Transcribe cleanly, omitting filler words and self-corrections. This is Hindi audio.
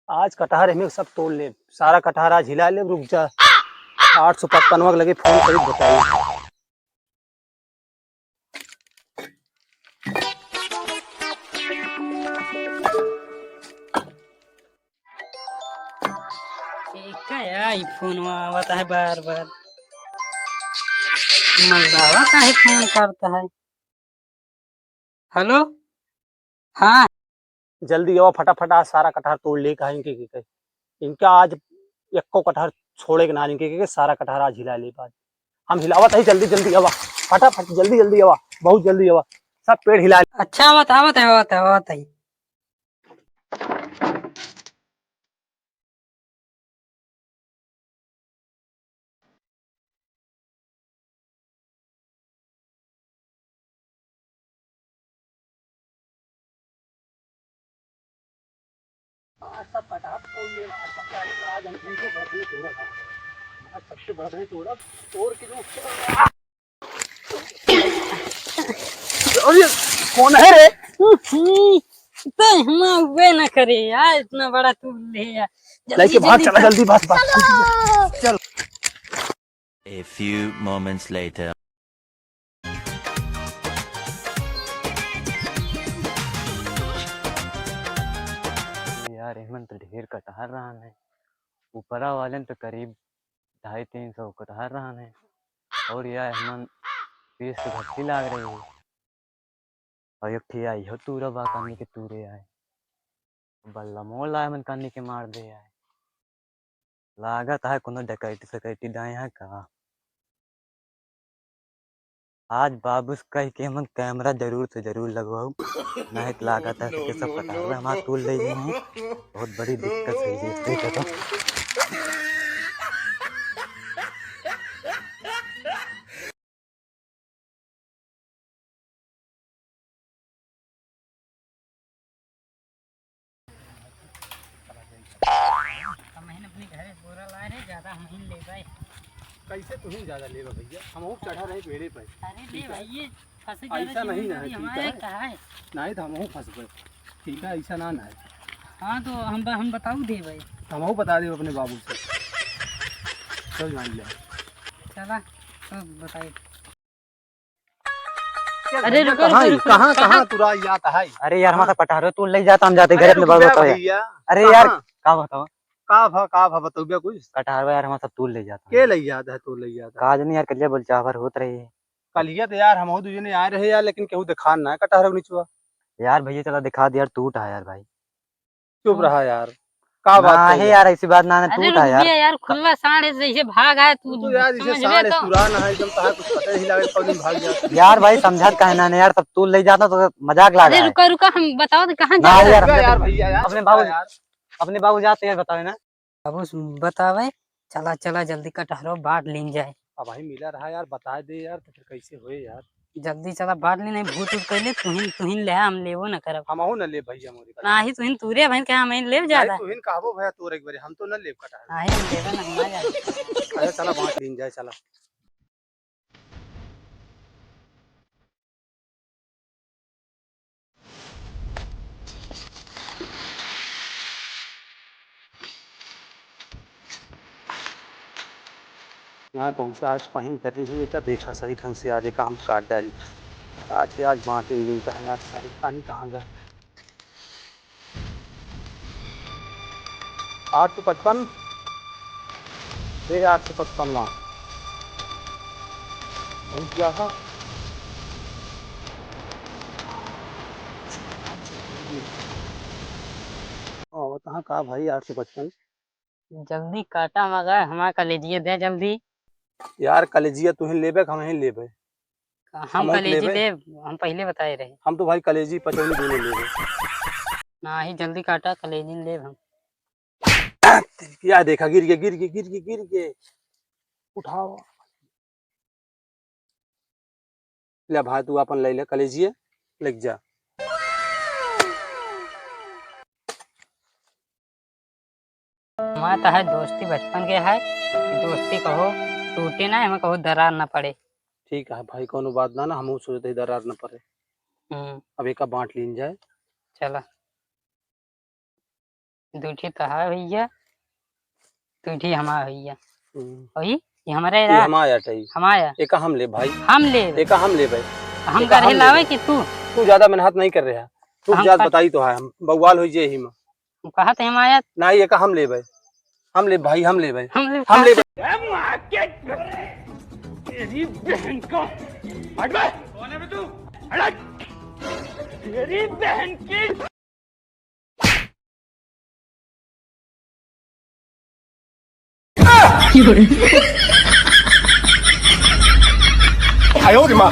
आज कटहर हमें सब तोड़ ले, सारा कटहर आज हिला ले। रुक जा, 855 लगे फोन करी बताइए। काय आईफोन आवत है बार बार। मलदावा काहे फोन करता है। हेलो। हाँ। जल्दी आओ फटाफट, आज सारा कटहर तोड़ ले। कहा इनका आज एको कटहर छोड़े के ना, इनके सारा कटहर आज हिला ले। आज हम हिलावत है, जल्दी जल्दी आवा फटाफट, जल्दी जल्दी आवा, बहुत जल्दी आवा, सब पेड़ हिला। अच्छा आवत आवत है आवत है आवत है। सब कटहर तोड़ ले, आज हम इनको बढ़िया तोड़ा था। आज सबसे बढ़िया तोड़ा, तोड़ के जो अरे कौन है रे? तो हम वे न करे यार, इतना बड़ा तू ले यार। लेके भाग, चला जल्दी, बस बस चल। A few moments later. यार हेमंत ढेर कटहर रहा है। ऊपरा वाले तो करीब 250-300 कटहर रहा है। और यार हेमंत पीस तो घट्टी लाग रही है। और एक ठे आई हो तूरा बाकानी के तूरे आए बल्ला मोल आए मन कानी के मार दे आए। लागत है कोनो डकैती सकैती दाए है का। आज बाबूस कह के मन कैमरा जरूर से जरूर लगवाऊ, नहीं तो लागत है कि सब कटहर हमारा तूल ले जाए। बहुत बड़ी दिक्कत है ये देखो तो। अपने घरे बोरा लाए रे, ज्यादा हम ही ले गए। कैसे तुम्हें ज्यादा ले भैया, हम चढ़ा रहे पेड़े पर। अरे ले भाई, फंस ऐसा नहीं ना है, हमारे कहा है। नहीं तो हम फंस गए। ठीक है, ऐसा ना है। हाँ तो हम बताऊ दे भाई। हम बता दे अपने बाबू से। चल जान ले, चला तो बताइए। अरे रुको कहाँ कहाँ तुरा जाता है। अरे यार हमारा कटहर तू ले जाता, हम जाते घर अपने बाबू को। अरे यार का बताओ, का बताओ भैया कुछ। कटहर यार हमारा सब तू ले जाता के ले जाता है, तू ले जाता है। काज नहीं यार, कलिया बोल चावर होत रही है। कलिया तो यार हम दूजे ने आए रहे यार, लेकिन केहू दिखा ना है कटहर नीचुआ। यार भैया चला दिखा दे यार, टूट है यार भाई। चुप रहा यार, का बात है यार, ऐसी बात ना टूट है यार। यार खुला साढ़े से इसे भाग आए तू यार इसे साढ़े पुराना है एकदम, ताहा कुछ पता ही लगे कौन दिन भाग जाता। यार भाई समझा कहना नहीं यार, सब तू ले जाता तो मजाक लगा। अरे रुका रुका, हम बताओ तो कहाँ ना जा यार यार भैया यार, अपने बाबू जाते यार, बताओ ना। अब बतावे। चला चला जल्दी कटहरो बांट लीन जाए। अब भाई मिला रहा यार, बता दे यार, तो फिर कैसे हुए यार। जल्दी चला बांट ली, नहीं भूत उत कैले तुहिन ले, हम लेवो न करब। हम न ले भैया मोरी ना ही तुहिन तूरे भाई क्या हम ले ज्यादा। तुहिन कहबो भैया तोर एक बार, हम तो न ले कटहर। ना ही हम लेवा ना जा। अरे चला बांट लीन जाए, चला। यहाँ पहुँचा, आज कहीं करी हुई था, देखा सही ढंग से आज काम काट डाली। आज से आज बांटे मिलता है यार, सारी पानी कहाँ गया। 855 855 ना क्या था। कहाँ कहा भाई 855। जल्दी काटा मगर हमारा कलेजिए दे जल्दी। यार कलेजिया तुहिन लेबे हम ही लेबे। हम कलेजी ले, हम पहले बताए रहे। हम तो भाई कलेजी पचौनी दोनों लेबे। ना ही जल्दी काटा कलेजी ले हम। क्या देखा, गिर गए गिर गए गिर गए गिर गए। उठाओ ले भाई, तू अपन ले ले कलेजिए, लग जा। हमारा तो है दोस्ती बचपन के है, दोस्ती कहो टूटे ना, हमें कहो दरार ना पड़े। ठीक है भाई, कोनो बात ना, हम सोचते दरार न पड़े। अब एक बांट लीन जाए। चला। दूठी तो है भैया, दूठी हमारा भैया। हम्म, वही ये हमारे ये हमारा चाहिए। हमारा एक हम ले भाई, हम ले एक हम ले भाई। हम एका कर हम ले लावे भाई। कि तू तू ज्यादा मेहनत नहीं कर रहा, तू हम ज्यादा कर- बताई तो है, हम बवाल हो जे ही में। कहा थे हमारा नहीं एक हम ले भाई, हम ले भाई, हम ले भाई, हम ले हम ले भाई।哎呦我的妈！